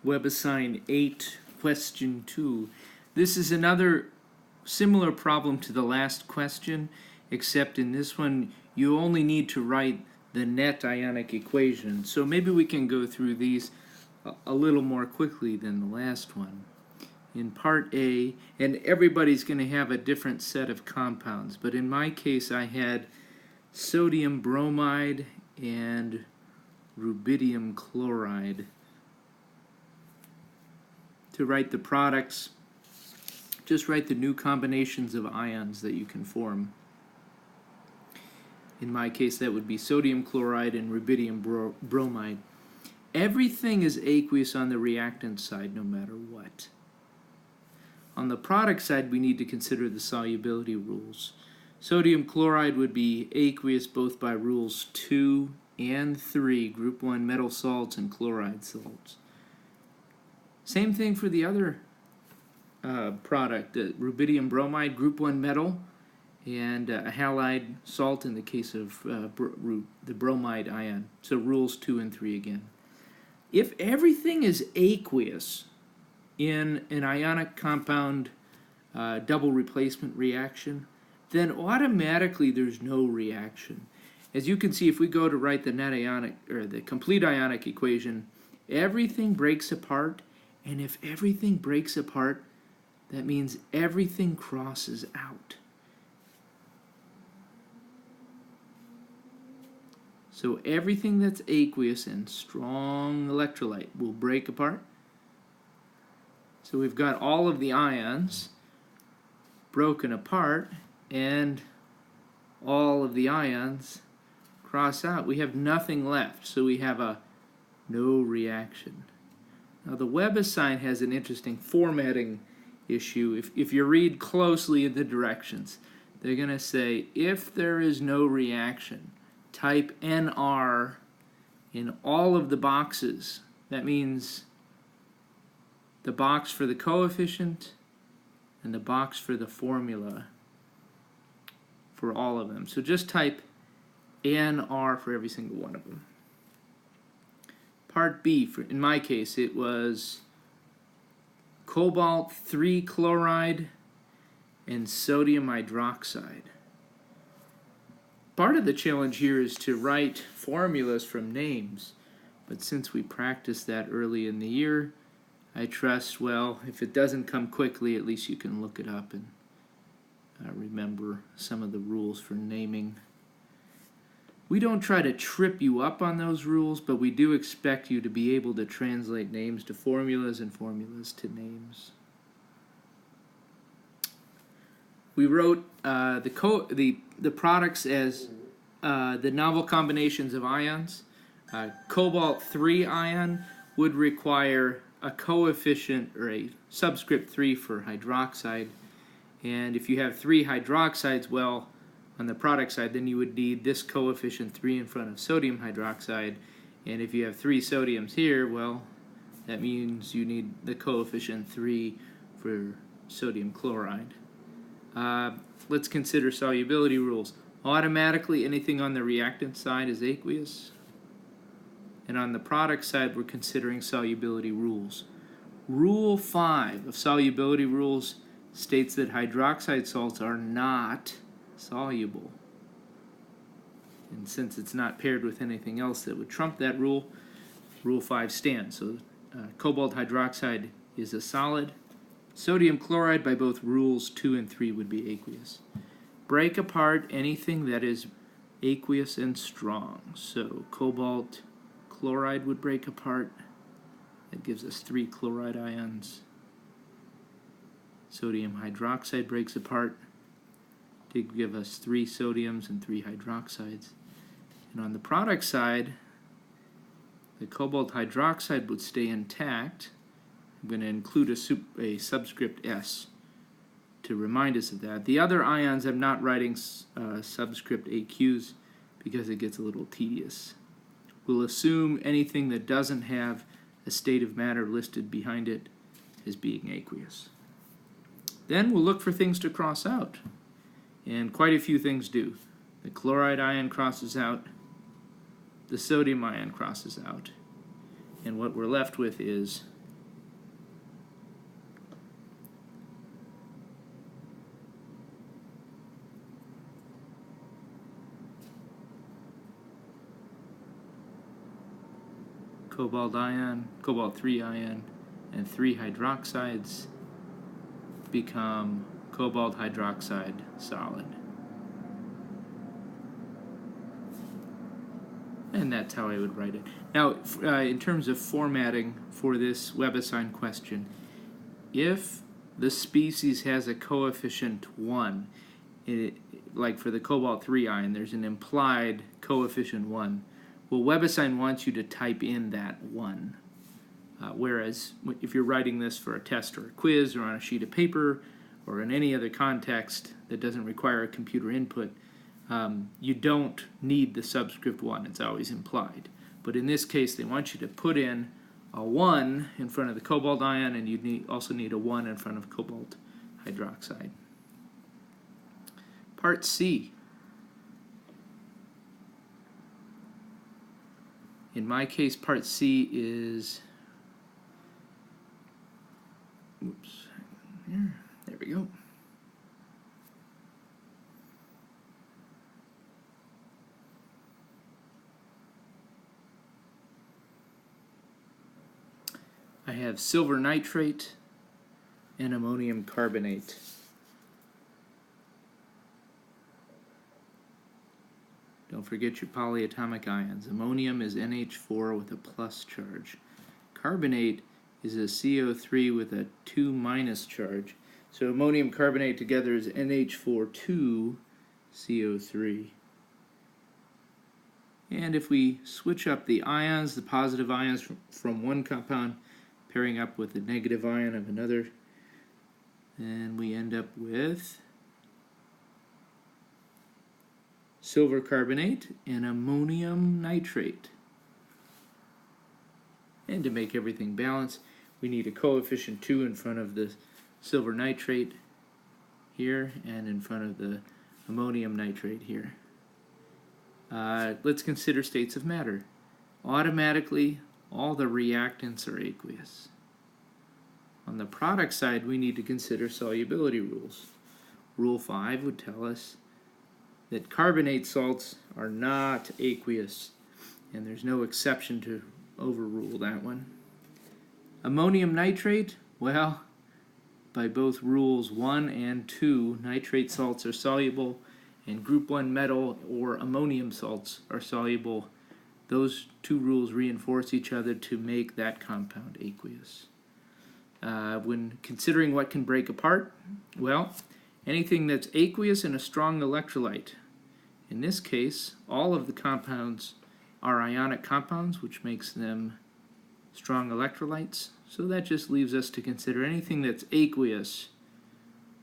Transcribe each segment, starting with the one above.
Hw8 question 2. This is another similar problem to the last question, except in this one you only need to write the net ionic equation. So maybe we can go through these a little more quickly than the last one. In part A, and everybody's going to have a different set of compounds, but in my case I had sodium bromide and rubidium chloride. To write the products, just write the new combinations of ions that you can form. In my case, that would be sodium chloride and rubidium bromide. Everything is aqueous on the reactant side, no matter what. On the product side, we need to consider the solubility rules. Sodium chloride would be aqueous both by rules 2 and 3, group 1 metal salts and chloride salts. Same thing for the other product, rubidium bromide, group 1 metal, and a halide salt in the case of the bromide ion. So rules 2 and 3 again. If everything is aqueous in an ionic compound double replacement reaction, then automatically there's no reaction. As you can see, if we go to write the net ionic or the complete ionic equation, everything breaks apart. And if everything breaks apart, that means everything crosses out. So everything that's aqueous and strong electrolyte will break apart. So we've got all of the ions broken apart, and all of the ions cross out. We have nothing left, so we have a no reaction. Now the Webb sign has an interesting formatting issue. If you read closely in the directions, they're going to say if there is no reaction, type NR in all of the boxes. That means the box for the coefficient and the box for the formula for all of them. So just type NR for every single one of them. Part B, in my case, it was cobalt 3 chloride and sodium hydroxide. Part of the challenge here is to write formulas from names, but since we practiced that early in the year, I trust, well, if it doesn't come quickly, at least you can look it up and remember some of the rules for naming. We don't try to trip you up on those rules, but we do expect you to be able to translate names to formulas and formulas to names. We wrote the products as the novel combinations of ions. Cobalt 3 ion would require a coefficient or a subscript 3 for hydroxide. And if you have 3 hydroxides, well, on the product side, then you would need this coefficient 3 in front of sodium hydroxide. And if you have 3 sodiums here, well, that means you need the coefficient 3 for sodium chloride. Let's consider solubility rules. Automatically, anything on the reactant side is aqueous. And on the product side, we're considering solubility rules. Rule 5 of solubility rules states that hydroxide salts are not soluble. And since it's not paired with anything else that would trump that rule, Rule 5 stands. So cobalt hydroxide is a solid. Sodium chloride by both rules 2 and 3 would be aqueous. Break apart anything that is aqueous and strong. So cobalt chloride would break apart. That gives us 3 chloride ions. Sodium hydroxide breaks apart to give us 3 sodiums and 3 hydroxides. And on the product side, the cobalt hydroxide would stay intact. I'm going to include a subscript S to remind us of that. The other ions, I'm not writing subscript AQs because it gets a little tedious. We'll assume anything that doesn't have a state of matter listed behind it as being aqueous. Then we'll look for things to cross out. And quite a few things do. The chloride ion crosses out, the sodium ion crosses out, and what we're left with is cobalt ion, cobalt 3 ion, and 3 hydroxides become cobalt hydroxide solid. And that's how I would write it. Now, in terms of formatting for this WebAssign question, if the species has a coefficient 1, like for the cobalt 3 ion, there's an implied coefficient 1. Well, WebAssign wants you to type in that 1. Whereas if you're writing this for a test or a quiz or on a sheet of paper or in any other context that doesn't require a computer input, you don't need the subscript 1. It's always implied. But in this case, they want you to put in a 1 in front of the cobalt ion, and you also need a 1 in front of cobalt hydroxide. Part C. In my case, part C is, oops, there we go. I have silver nitrate and ammonium carbonate. Don't forget your polyatomic ions. Ammonium is NH4 with a plus charge. Carbonate is a CO3 with a 2 minus charge. So ammonium carbonate together is NH4 2CO3. And if we switch up the ions, the positive ions from one compound pairing up with the negative ion of another, then we end up with silver carbonate and ammonium nitrate. And to make everything balance, we need a coefficient 2 in front of the silver nitrate here and in front of the ammonium nitrate here. Let's consider states of matter. Automatically, all the reactants are aqueous. On the product side, we need to consider solubility rules. Rule 5 would tell us that carbonate salts are not aqueous, and there's no exception to overrule that one. Ammonium nitrate, well, by both rules 1 and 2, nitrate salts are soluble, and group 1 metal or ammonium salts are soluble. Those two rules reinforce each other to make that compound aqueous. When considering what can break apart, well, anything that's aqueous and a strong electrolyte. In this case, all of the compounds are ionic compounds, which makes them strong electrolytes. So that just leaves us to consider anything that's aqueous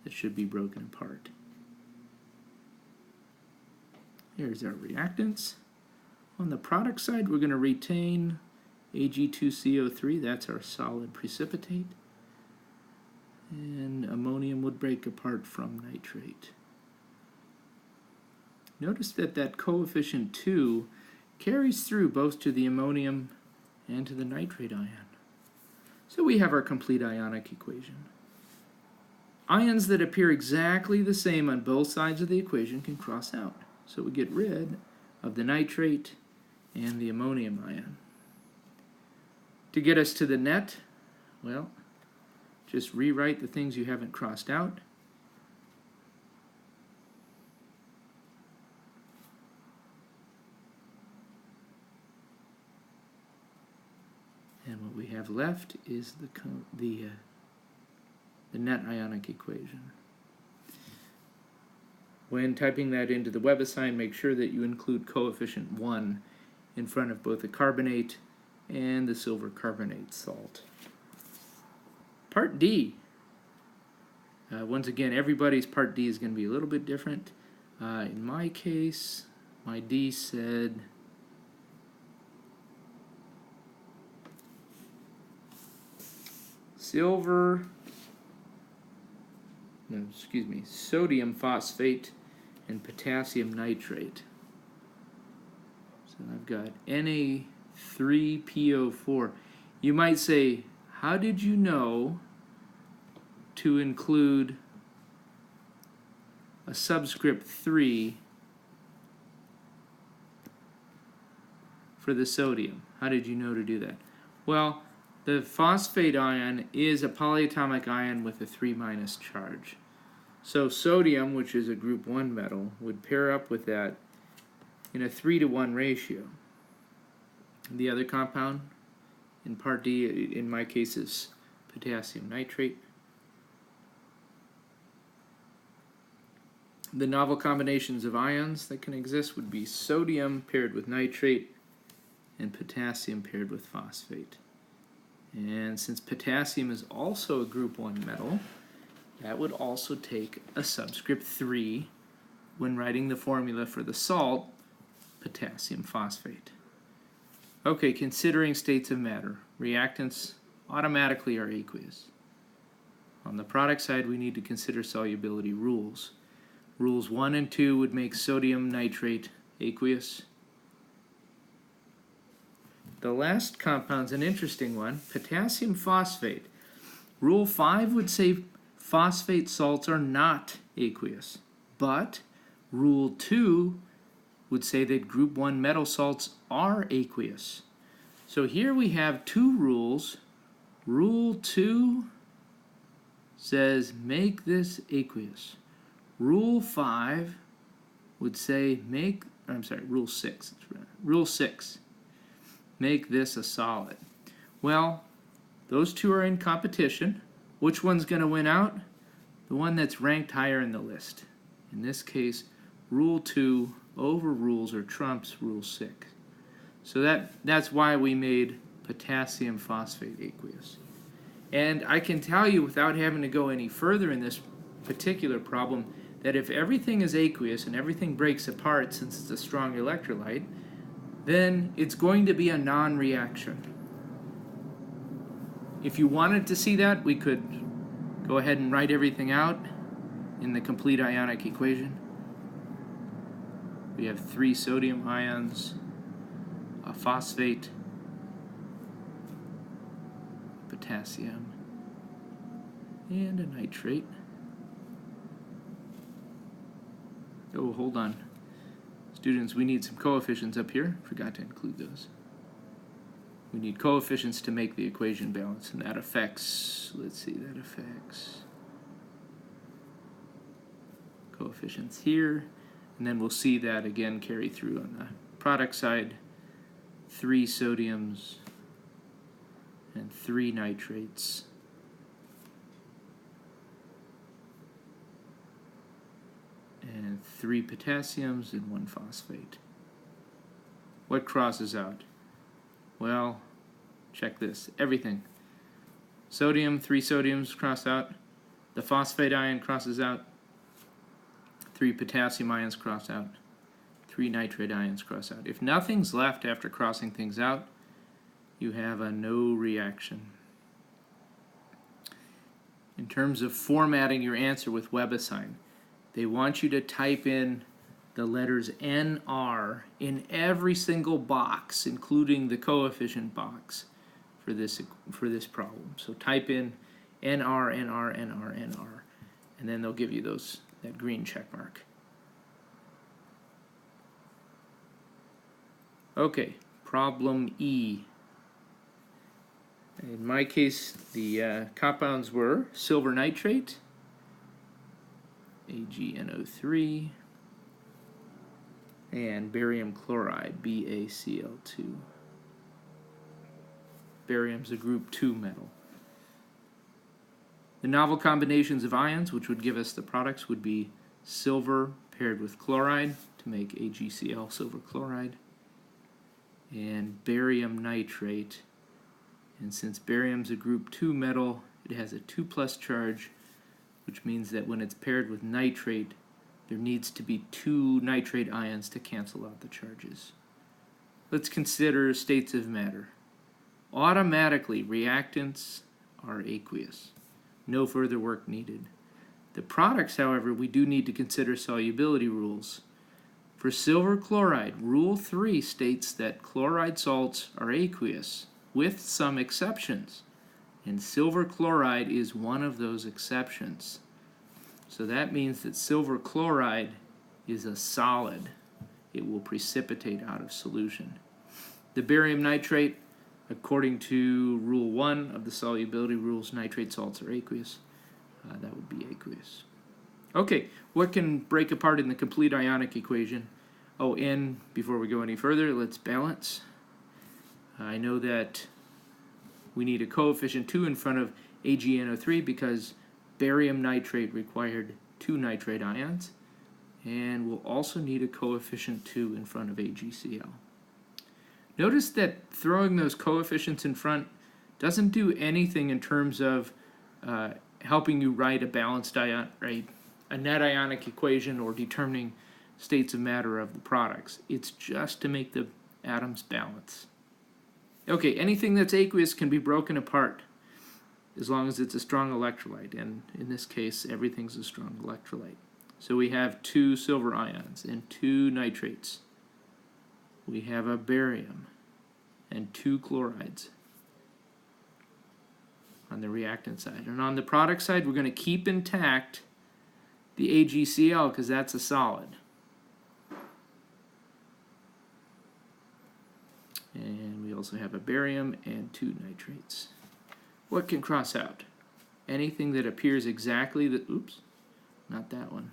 that should be broken apart. Here's our reactants. On the product side, we're going to retain Ag2CO3, that's our solid precipitate. And ammonium would break apart from nitrate. Notice that coefficient 2 carries through both to the ammonium and to the nitrate ion. So we have our complete ionic equation. Ions that appear exactly the same on both sides of the equation can cross out. So we get rid of the nitrate and the ammonium ion. To get us to the net, well, just rewrite the things you haven't crossed out. And what we have left is the net ionic equation. When typing that into the WebAssign, make sure that you include coefficient 1 in front of both the carbonate and the silver carbonate salt. Part D. Once again, everybody's Part D is going to be a little bit different. In my case, my D said sodium phosphate and potassium nitrate. So I've got Na3PO4. You might say, how did you know to include a subscript 3 for the sodium. How did you know to do that? Well, the phosphate ion is a polyatomic ion with a 3- charge. So sodium, which is a group 1 metal, would pair up with that in a 3-to-1 ratio. The other compound, in part D, in my case, is potassium nitrate. The novel combinations of ions that can exist would be sodium paired with nitrate and potassium paired with phosphate. And since potassium is also a group 1 metal, that would also take a subscript 3 when writing the formula for the salt, potassium phosphate. Okay, considering states of matter, reactants automatically are aqueous. On the product side, we need to consider solubility rules. Rules 1 and 2 would make sodium nitrate aqueous. The last compound's an interesting one, potassium phosphate. Rule 5 would say phosphate salts are not aqueous, but Rule 2 would say that group 1 metal salts are aqueous. So here we have two rules. Rule 2 says make this aqueous. Rule 5 would say Rule 6. Rule 6, make this a solid. Well, those two are in competition. Which one's going to win out? The one that's ranked higher in the list. In this case, Rule 2 overrules or trumps Rule 6. So that's why we made potassium phosphate aqueous. And I can tell you without having to go any further in this particular problem that if everything is aqueous and everything breaks apart since it's a strong electrolyte, then it's going to be a non-reaction. If you wanted to see that, we could go ahead and write everything out in the complete ionic equation. We have 3 sodium ions, a phosphate, potassium, and a nitrate. Oh, hold on. Students, we need some coefficients up here. Forgot to include those. We need coefficients to make the equation balance, and that affects, coefficients here, and then we'll see that again carry through on the product side. 3 sodiums and 3 nitrates. And 3 potassiums and 1 phosphate. What crosses out? Well, check this. Everything. Sodium, 3 sodiums cross out. The phosphate ion crosses out. 3 potassium ions cross out. 3 nitrate ions cross out. If nothing's left after crossing things out, you have a no reaction. In terms of formatting your answer with WebAssign, they want you to type in the letters NR in every single box, including the coefficient box for this problem. So type in NR, NR, NR, NR, and then they'll give you that green check mark. Okay, problem E. In my case, the compounds were silver nitrate, AgNO3, and barium chloride, BaCl2. Barium's a group 2 metal. The novel combinations of ions, which would give us the products, would be silver paired with chloride to make AgCl, silver chloride, and barium nitrate. And since barium's a group 2 metal, it has a 2+ charge, which means that when it's paired with nitrate, there needs to be 2 nitrate ions to cancel out the charges. Let's consider states of matter. Automatically, reactants are aqueous. No further work needed. The products, however, we do need to consider solubility rules. For silver chloride, Rule 3 states that chloride salts are aqueous, with some exceptions, and silver chloride is one of those exceptions. So that means that silver chloride is a solid. It will precipitate out of solution. The barium nitrate, according to Rule 1 of the solubility rules, nitrate salts are aqueous. That would be aqueous. Okay, what can break apart in the complete ionic equation? Oh, and before we go any further, let's balance. I know that we need a coefficient 2 in front of AgNO3 because barium nitrate required 2 nitrate ions. And we'll also need a coefficient 2 in front of AgCl. Notice that throwing those coefficients in front doesn't do anything in terms of helping you write a balanced ion, right? A net ionic equation or determining states of matter of the products. It's just to make the atoms balance. Okay, anything that's aqueous can be broken apart as long as it's a strong electrolyte, and in this case everything's a strong electrolyte. So we have 2 silver ions and 2 nitrates. We have a barium and 2 chlorides on the reactant side. And on the product side, we're going to keep intact the AgCl because that's a solid. And we also have a barium and 2 nitrates. What can cross out? Anything that appears exactly the, oops, not that one.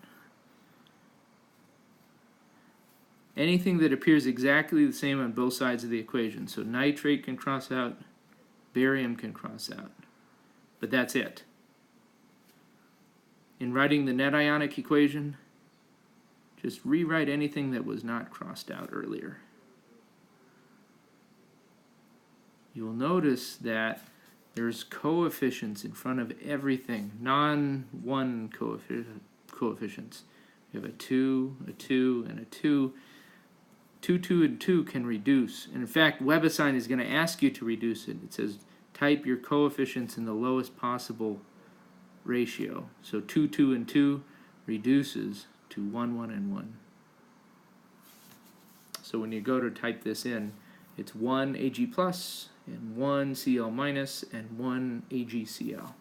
Anything that appears exactly the same on both sides of the equation. So nitrate can cross out, barium can cross out. But that's it. In writing the net ionic equation, just rewrite anything that was not crossed out earlier. You will notice that there's coefficients in front of everything, non-1 coefficients. You have a 2, a 2, and a 2. 2, 2, and 2 can reduce. And in fact, WebAssign is going to ask you to reduce it. It says type your coefficients in the lowest possible ratio. So 2, 2, and 2 reduces to 1, 1, and 1. So when you go to type this in, it's 1 Ag plus and 1 Cl minus and 1 AgCl.